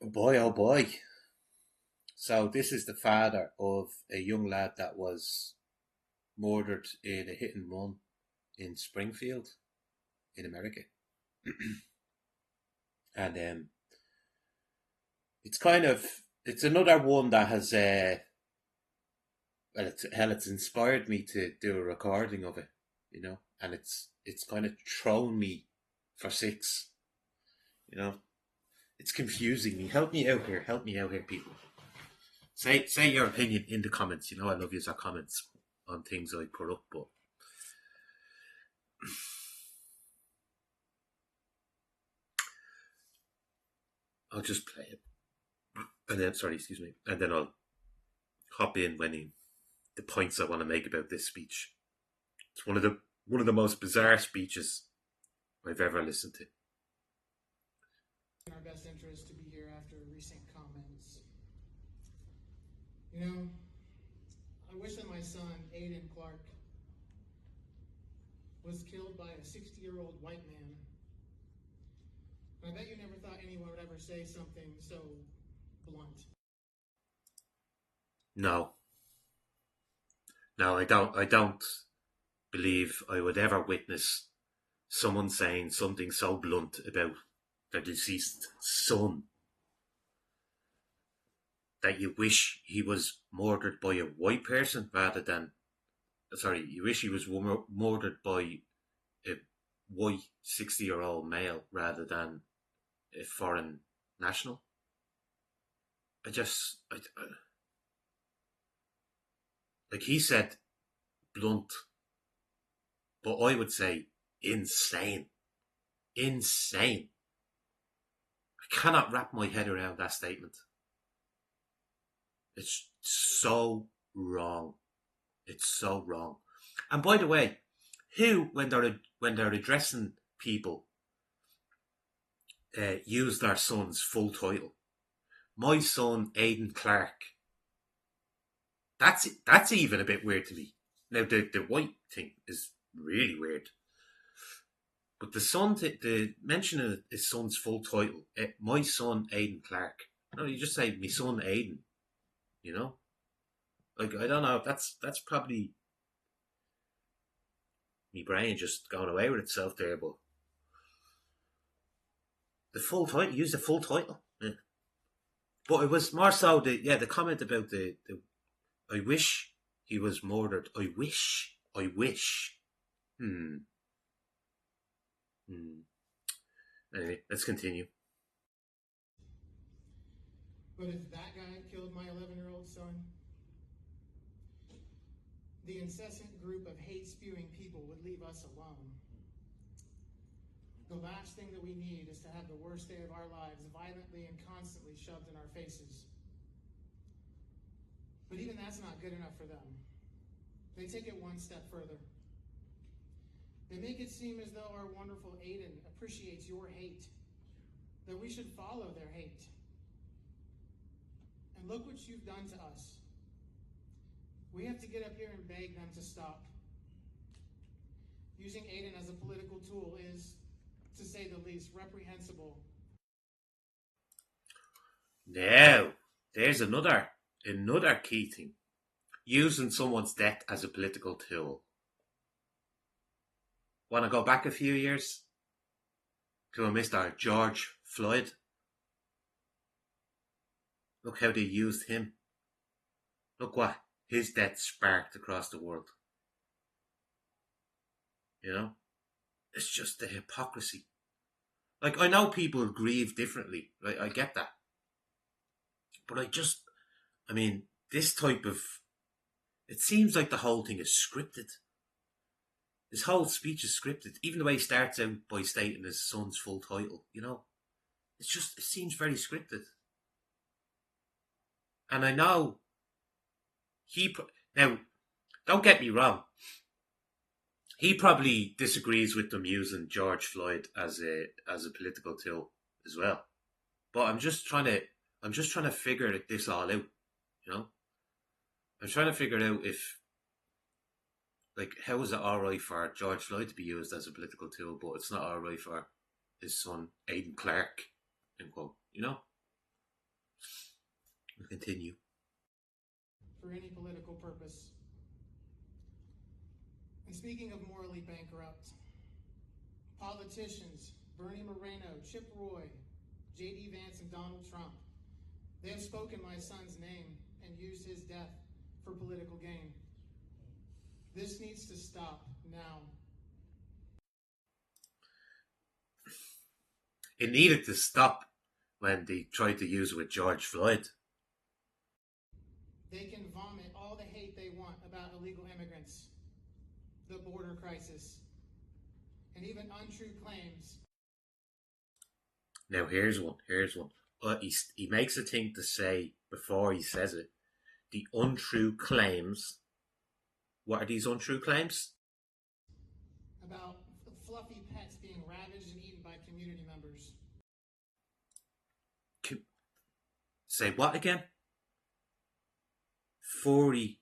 Boy, oh boy. So, this is the father of a young lad that was murdered in a hit and run in Springfield, in America. And it's kind of, it's another one that has, it's inspired me to do a recording of it. And it's kind of thrown me for six, you know. It's confusing me. Help me out here, people. Say your opinion in the comments. I love using comments on things I put up, but I'll just play it. And then, sorry, excuse me. And then I'll hop in the points I want to make about this speech. It's one of the most bizarre speeches I've ever listened to. In our best interest to be here after recent comments. I wish that my son, Aiden Clark, was killed by a 60-year-old white man. And I bet you never thought anyone would ever say something so blunt. No. No, I don't believe I would ever witness someone saying something so blunt about their deceased son that you wish he was murdered by a white person rather than, sorry, you wish he was murdered by a white 60-year-old male rather than a foreign national. Like he said, blunt, but I would say insane. Insane. I cannot wrap my head around that statement. It's so wrong. It's so wrong. And by the way, who, when they're addressing people, use their son's full title? My son, Aiden Clark. That's even a bit weird to me. Now the white thing is really weird, but the mention of his son's full title, my son Aiden Clark. No, you just say my son Aiden. Like I don't know. That's probably my brain just going away with itself there. But the full title, use the full title. Yeah. But it was more so the comment about the I wish he was murdered. I wish. Hmm. Anyway, let's continue. But if that guy killed my 11-year-old son, the incessant group of hate-spewing people would leave us alone. The last thing that we need is to have the worst day of our lives violently and constantly shoved in our faces. But even that's not good enough for them. They take it one step further. They make it seem as though our wonderful Aiden appreciates your hate, that we should follow their hate. And look what you've done to us. We have to get up here and beg them to stop. Using Aiden as a political tool is, to say the least, reprehensible. Now, there's another key thing. Using someone's death as a political tool. Want to go back a few years to a Mr. George Floyd? Look how they used him. Look what his death sparked across the world. It's just the hypocrisy. Like, I know people grieve differently. Right? I get that. But this type of... It seems like the whole thing is scripted. His whole speech is scripted. Even the way he starts out by stating his son's full title, it seems very scripted. And I know now, don't get me wrong. He probably disagrees with them using George Floyd as a political tool as well. But I'm just trying to figure this all out, I'm trying to figure out if, like, how is it alright for George Floyd to be used as a political tool, but it's not alright for his son, Aiden Clark, end quote, We'll continue. For any political purpose. And speaking of morally bankrupt, politicians Bernie Moreno, Chip Roy, J.D. Vance, and Donald Trump, they have spoken my son's name and used his death for political gain. This needs to stop now. It needed to stop when they tried to use it with George Floyd. They can vomit all the hate they want about illegal immigrants, the border crisis, and even untrue claims. Now here's one. He makes a thing to say before he says it. The untrue claims. What are these untrue claims? About fluffy pets being ravaged and eaten by community members. Say what again? 40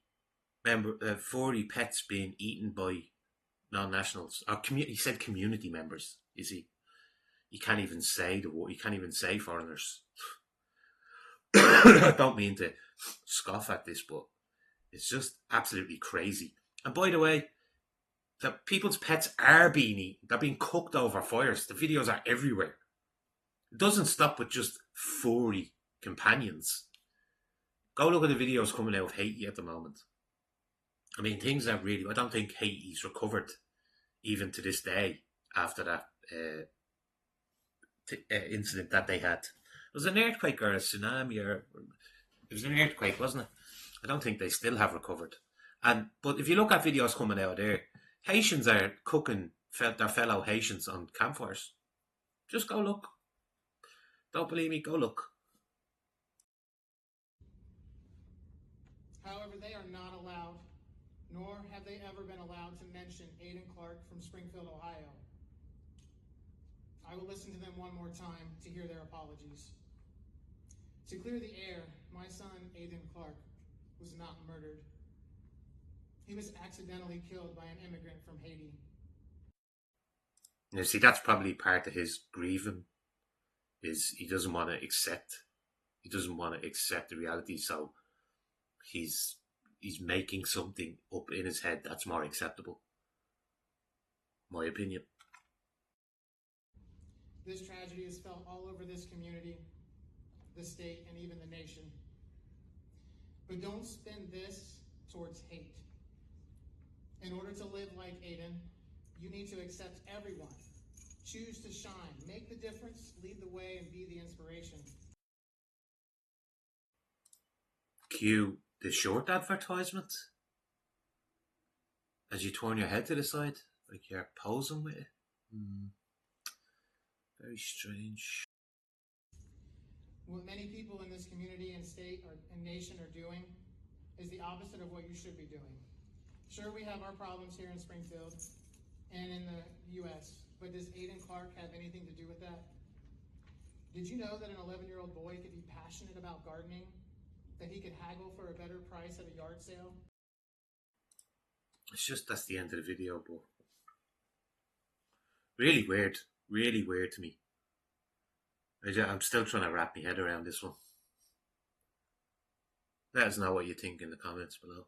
pets being eaten by non-nationals. He said community members. Is he? He can't even say the word. He can't even say foreigners. I don't mean to scoff at this, but it's just absolutely crazy. And by the way, the people's pets are being eaten. They're being cooked over fires. The videos are everywhere. It doesn't stop with just furry companions. Go look at the videos coming out of Haiti at the moment. I mean, things are really... I don't think Haiti's recovered even to this day after that incident that they had. It was an earthquake or a tsunami, or it was an earthquake, wasn't it? I don't think they still have recovered. But if you look at videos coming out of there, Haitians are cooking their fellow Haitians on campfires. Just go look. Don't believe me? Go look. However, they are not allowed, nor have they ever been allowed to mention Aiden Clark from Springfield, Ohio. I will listen to them one more time to hear their apologies. To clear the air, my son, Aiden Clark, was not murdered. He was accidentally killed by an immigrant from Haiti. You see, that's probably part of his grieving, is he doesn't want to accept the reality, so he's making something up in his head that's more acceptable. My opinion. This tragedy is felt all over this community, the state, and even the nation. But don't spin this towards hate. In order to live like Aiden, you need to accept everyone. Choose to shine. Make the difference, lead the way, and be the inspiration. Cue the short advertisement. As you turn your head to the side, like you're posing with it. Very strange. What many people in this community and state and nation are doing is the opposite of what you should be doing. Sure, we have our problems here in Springfield and in the U.S., but does Aiden Clark have anything to do with that? Did you know that an 11-year-old boy could be passionate about gardening, that he could haggle for a better price at a yard sale? It's just, that's the end of the video, but really weird to me. I'm still trying to wrap my head around this one. Let us know what you think in the comments below.